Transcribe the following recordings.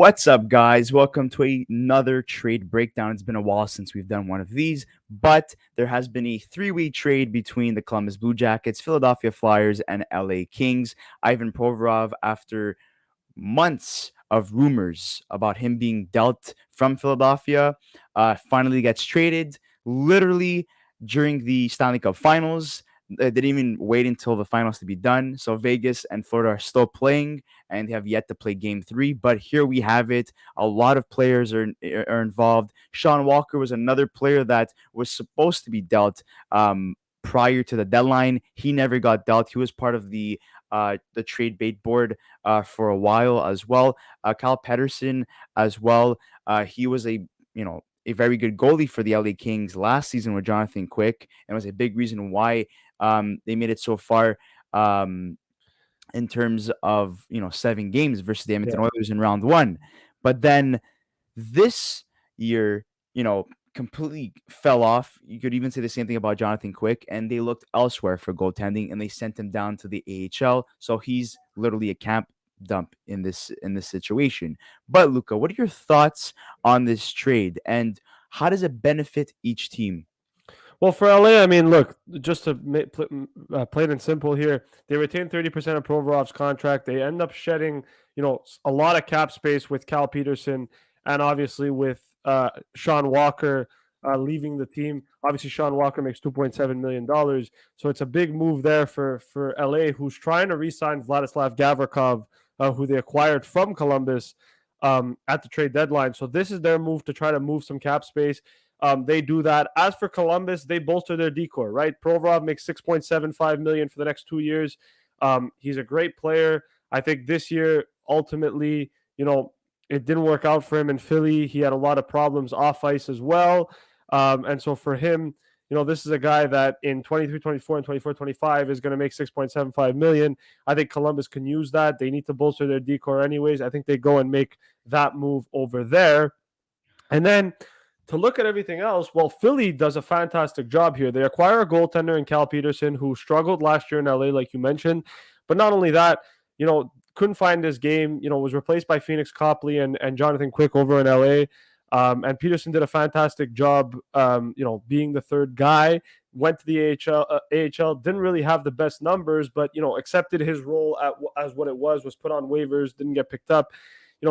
What's up, guys? Welcome to another trade breakdown. It's been a while since we've done one of these, but there has been a three-way trade between the Columbus Blue Jackets, Philadelphia Flyers, and LA Kings. Ivan Provorov, after months of rumors about him being dealt from Philadelphia, finally gets traded literally during the Stanley Cup Finals. They didn't even wait until the finals to be done. So Vegas and Florida are still playing and they have yet to play game three. But here we have it. A lot of players are involved. Sean Walker was another player that was supposed to be dealt prior to the deadline. He never got dealt. He was part of the trade bait board for a while as well. Cal Petersen as well. He was a very good goalie for the LA Kings last season with Jonathan Quick, and was a big reason why they made it so far in terms of 7 games versus the Edmonton Yeah. Oilers in round one. But then this year, completely fell off. You could even say the same thing about Jonathan Quick, and they looked elsewhere for goaltending, and they sent him down to the AHL. So he's literally a camp dump in this situation. But Luca, what are your thoughts on this trade, and how does it benefit each team? Well, for LA, I mean, look, just to plain and simple here, they retain 30% of Provorov's contract. They end up shedding, a lot of cap space with Cal Petersen and obviously with Sean Walker leaving the team. Obviously, Sean Walker makes $2.7 million. So it's a big move there for LA, who's trying to re-sign Vladislav Gavrikov, who they acquired from Columbus at the trade deadline. So this is their move to try to move some cap space. They do that. As for Columbus, they bolster their decor, right? Provorov makes $6.75 million for the next 2 years. He's a great player. I think this year, ultimately, it didn't work out for him in Philly. He had a lot of problems off ice as well. And so for him, this is a guy that in 23-24 and 24-25 is going to make $6.75 million. I think Columbus can use that. They need to bolster their decor anyways. I think they go and make that move over there. And then to look at everything else, well, Philly does a fantastic job here. They acquire a goaltender in Cal Petersen who struggled last year in LA, like you mentioned. But not only that, couldn't find his game, was replaced by Phoenix Copley and Jonathan Quick over in LA. And Peterson did a fantastic job, being the third guy. Went to the AHL, didn't really have the best numbers, but, accepted his role as what it was put on waivers, didn't get picked up.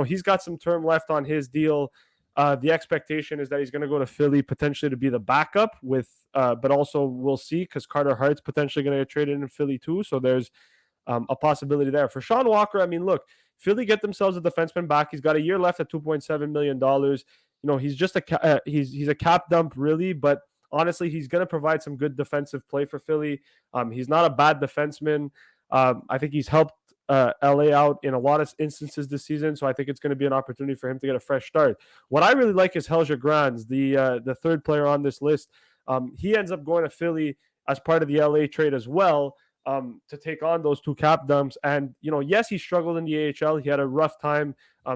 He's got some term left on his deal. The expectation is that he's going to go to Philly potentially to be the backup but also we'll see because Carter Hart's potentially going to get traded in Philly too. So there's a possibility there. For Sean Walker, I mean, look, Philly get themselves a defenseman back. He's got a year left at $2.7 million. He's just he's a cap dump really, but honestly, he's going to provide some good defensive play for Philly. He's not a bad defenseman. I think he's helped LA out in a lot of instances this season, so I think it's going to be an opportunity for him to get a fresh start. What I really like is Helge Grans, the third player on this list. He ends up going to Philly as part of the LA trade as well, to take on those two cap dumps. And yes, he struggled in the AHL. He had a rough time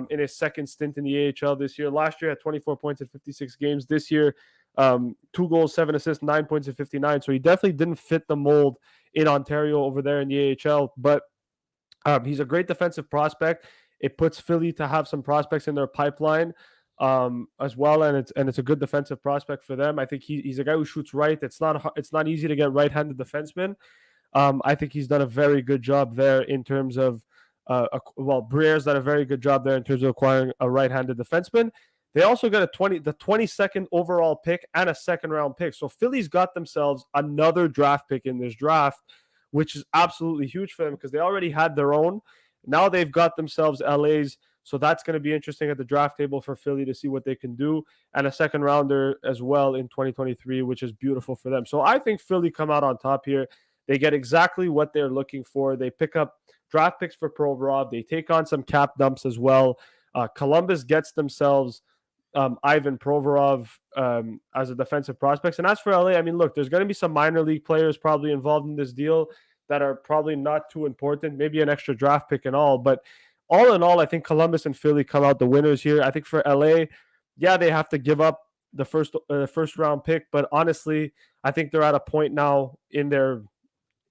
in his second stint in the AHL this year. Last year, had 24 points in 56 games. This year, 2 goals, 7 assists, 9 points in 59. So he definitely didn't fit the mold in Ontario over there in the AHL, but he's a great defensive prospect. It puts Philly to have some prospects in their pipeline as well, and it's a good defensive prospect for them. I think he's a guy who shoots right. It's not easy to get right-handed defensemen. I think he's done a very good job there in terms of Briere's done a very good job there in terms of acquiring a right-handed defenseman. They also got the 22nd overall pick and a second-round pick. So Philly's got themselves another draft pick in this draft, which is absolutely huge for them because they already had their own. Now they've got themselves LA's. So that's going to be interesting at the draft table for Philly to see what they can do. And a second rounder as well in 2023, which is beautiful for them. So I think Philly come out on top here. They get exactly what they're looking for. They pick up draft picks for Provorov. They take on some cap dumps as well. Columbus gets themselves Ivan Provorov as a defensive prospect. And as for LA, I mean, look, there's going to be some minor league players probably involved in this deal that are probably not too important, maybe an extra draft pick and all. But all in all, I think Columbus and Philly come out the winners here. I think for LA, yeah, they have to give up the first round pick. But honestly, I think they're at a point now in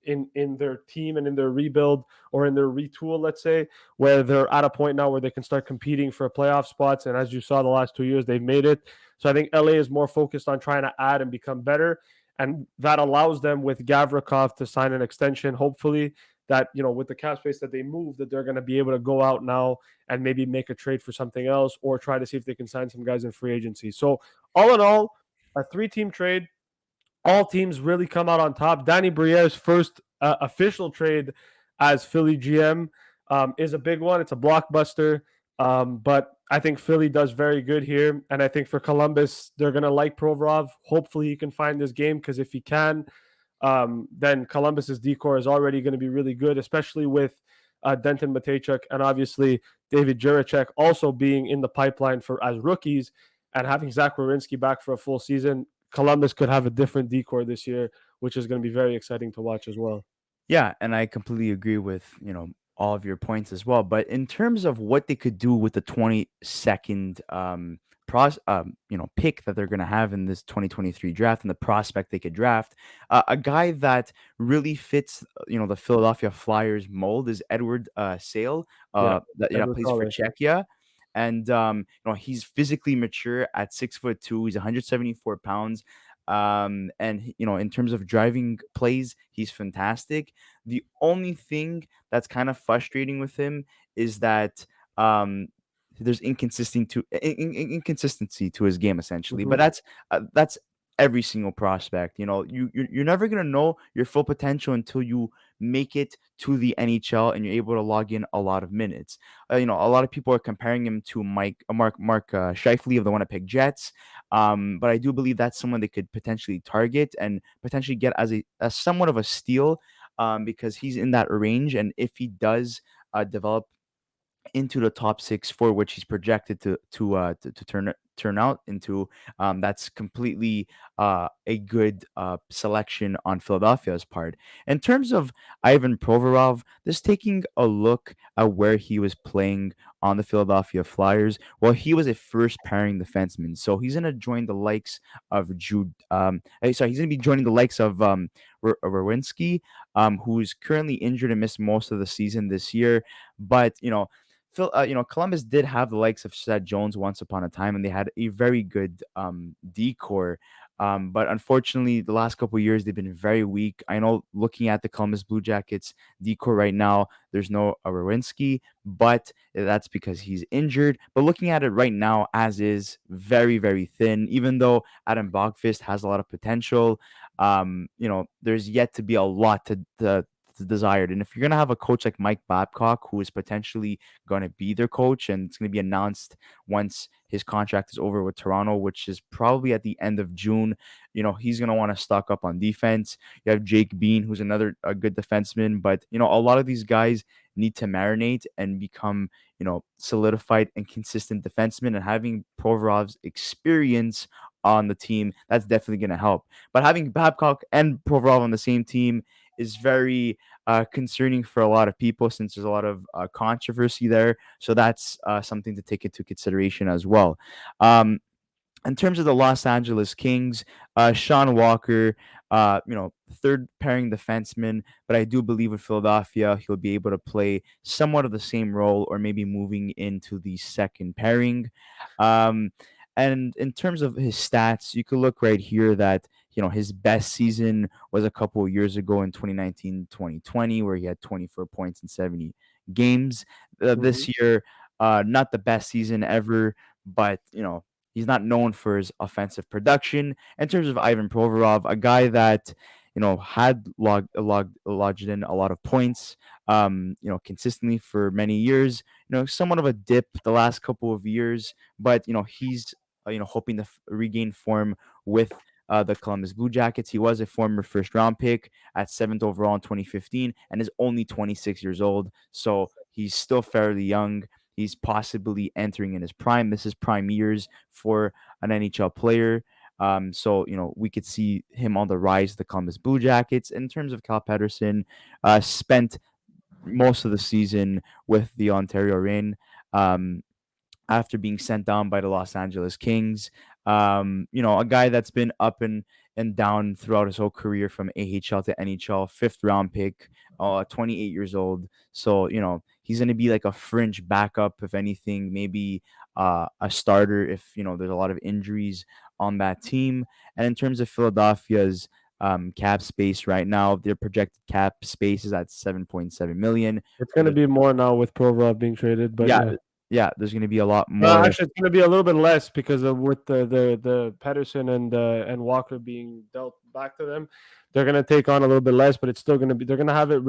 in their team and in their rebuild or in their retool, let's say, where they're at a point now where they can start competing for playoff spots. And as you saw the last 2 years, they've made it. So I think LA is more focused on trying to add and become better. And that allows them with Gavrikov to sign an extension, hopefully, that, with the cap space that they move, that they're going to be able to go out now and maybe make a trade for something else or try to see if they can sign some guys in free agency. So all in all, a 3-team trade, all teams really come out on top. Danny Briere's first official trade as Philly GM is a big one. It's a blockbuster. But I think Philly does very good here. And I think for Columbus, they're going to like Provorov. Hopefully he can find this game, because if he can, then Columbus's decor is already going to be really good, especially with Denton Matejchuk and obviously David Jiricek also being in the pipeline for as rookies, and having Zach Werenski back for a full season. Columbus could have a different decor this year, which is going to be very exciting to watch as well. Yeah, and I completely agree with, all of your points as well. But in terms of what they could do with the 22nd pick that they're going to have in this 2023 draft, and the prospect they could draft, a guy that really fits, the Philadelphia Flyers mold is Edward Sale, Yeah, that Edward plays for Color. Czechia. And he's physically mature at 6'2". He's 174 pounds. And in terms of driving plays, he's fantastic. The only thing that's kind of frustrating with him is that um there's inconsistency to his game, essentially. But Hmm. that's every single prospect. You're never gonna know your full potential until you make it to the NHL and you're able to log in a lot of minutes. A lot of people are comparing him to Mark Scheifele of the Winnipeg Jets. But I do believe that's someone they could potentially target and potentially get as somewhat of a steal, because he's in that range. And if he does develop into the top six, for which he's projected to turn out into, that's completely a good selection on Philadelphia's part. In terms of Ivan Provorov, just taking a look at where he was playing on the Philadelphia Flyers, well, he was a first pairing defenseman, so he's gonna join the likes of Jude. Sorry, he's gonna be joining the likes of Rowinski, who's currently injured and missed most of the season this year. But Columbus did have the likes of Seth Jones once upon a time, and they had a very good decor. But unfortunately, the last couple of years they've been very weak. I know, looking at the Columbus Blue Jackets decor right now, there's no Rowinski, but that's because he's injured. But looking at it right now, as is, very very thin. Even though Adam Bogfist has a lot of potential, there's yet to be a lot to desired. And if you're gonna have a coach like Mike Babcock, who is potentially going to be their coach, and it's going to be announced once his contract is over with Toronto, which is probably at the end of June, he's going to want to stock up on defense. You have Jake Bean, who's another a good defenseman, but a lot of these guys need to marinate and become, solidified and consistent defensemen. And having Provorov's experience on the team, that's definitely going to help. But having Babcock and Provorov on the same team is very concerning for a lot of people, since there's a lot of controversy there. So that's something to take into consideration as well. Um, in terms of the Los Angeles Kings, Sean Walker, third pairing defenseman, but I do believe with Philadelphia, he'll be able to play somewhat of the same role, or maybe moving into the second pairing. Um, and in terms of his stats, you could look right here that, his best season was a couple of years ago in 2019-2020, where he had 24 points in 70 games. Hmm. This year, not the best season ever, but, he's not known for his offensive production. In terms of Ivan Provorov, a guy that had logged in a lot of points, consistently for many years. Somewhat of a dip the last couple of years, but he's hoping to regain form with the Columbus Blue Jackets. He was a former first round pick at 7th overall in 2015, and is only 26 years old, so he's still fairly young. He's possibly entering in his prime. This is prime years for an NHL player. So we could see him on the rise of the Columbus Blue Jackets. In terms of Cal Petersen, spent most of the season with the Ontario Reign, after being sent down by the Los Angeles Kings. A guy that's been up and down throughout his whole career from AHL to NHL, fifth round pick, 28 years old. So, he's going to be like a fringe backup, if anything, maybe a starter if, there's a lot of injuries on that team. And in terms of Philadelphia's cap space right now, their projected cap space is at 7.7 million. It's going to be more now with Provorov being traded, but Yeah, yeah. yeah, there's going to be a lot more. Actually, it's going to be a little bit less because of with the Pedersen and Walker being dealt back to them. They're going to take on a little bit less, but it's still going to be they're going to have it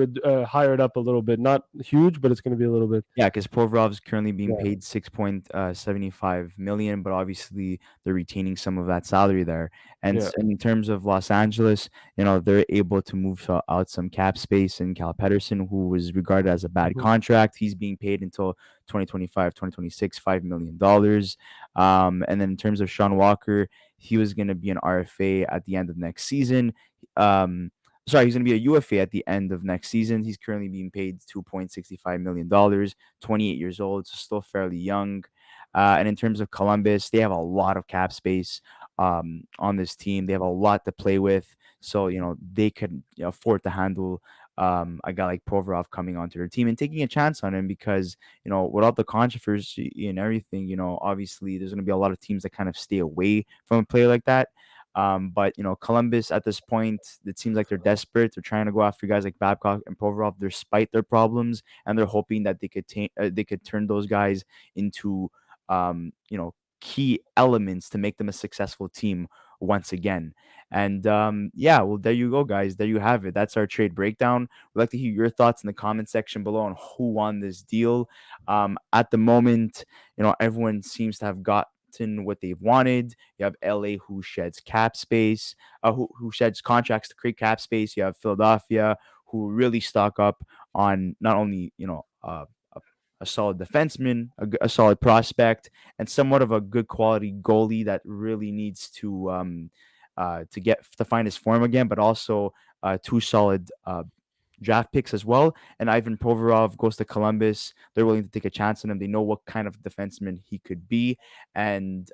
hired up a little bit, not huge, but it's going to be a little bit. Yeah, because Provorov is currently being Yeah. paid 6.75 million, but obviously they're retaining some of that salary there. And Yeah. in terms of Los Angeles, they're able to move out some cap space in Cal Petersen, who was regarded as a bad Mhm. contract. He's being paid until 2025, 2026, $5 million. And then in terms of Sean Walker, he was going to be an RFA at the end of next season. Um, Sorry, he's going to be a UFA at the end of next season. He's currently being paid $2.65 million, 28 years old, so still fairly young. And in terms of Columbus, they have a lot of cap space on this team. They have a lot to play with. So, they could afford to handle a guy like Provorov coming onto their team and taking a chance on him because, without the controversy and everything, obviously there's going to be a lot of teams that kind of stay away from a player like that. But Columbus at this point, it seems like they're desperate. They're trying to go after guys like Babcock and Provorov, despite their problems, and they're hoping that they could turn those guys into key elements to make them a successful team once again. And yeah, well, there you go, guys. There you have it. That's our trade breakdown. We'd like to hear your thoughts in the comment section below on who won this deal. At the moment, everyone seems to have gotten what they've wanted. You have LA who sheds cap space, who sheds contracts to create cap space. You have Philadelphia who really stock up on not only a solid defenseman, a solid prospect, and somewhat of a good quality goalie that really needs to find his form again, but also two solid draft picks as well. And Ivan Provorov goes to Columbus. They're willing to take a chance on him. They know what kind of defenseman he could be. And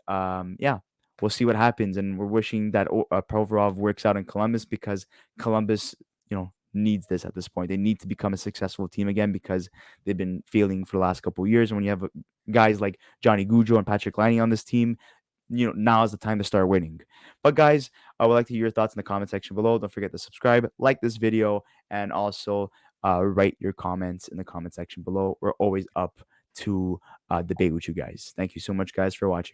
yeah, we'll see what happens. And we're wishing that Provorov works out in Columbus because Columbus, needs this at this point. They need to become a successful team again because they've been failing for the last couple of years. And when you have guys like Johnny Gaudreau and Patrick Laine on this team, now is the time to start winning. But guys, I would like to hear your thoughts in the comment section below. Don't forget to subscribe, like this video, and also write your comments in the comment section below. We're always up to debate with you guys. Thank you so much, guys, for watching.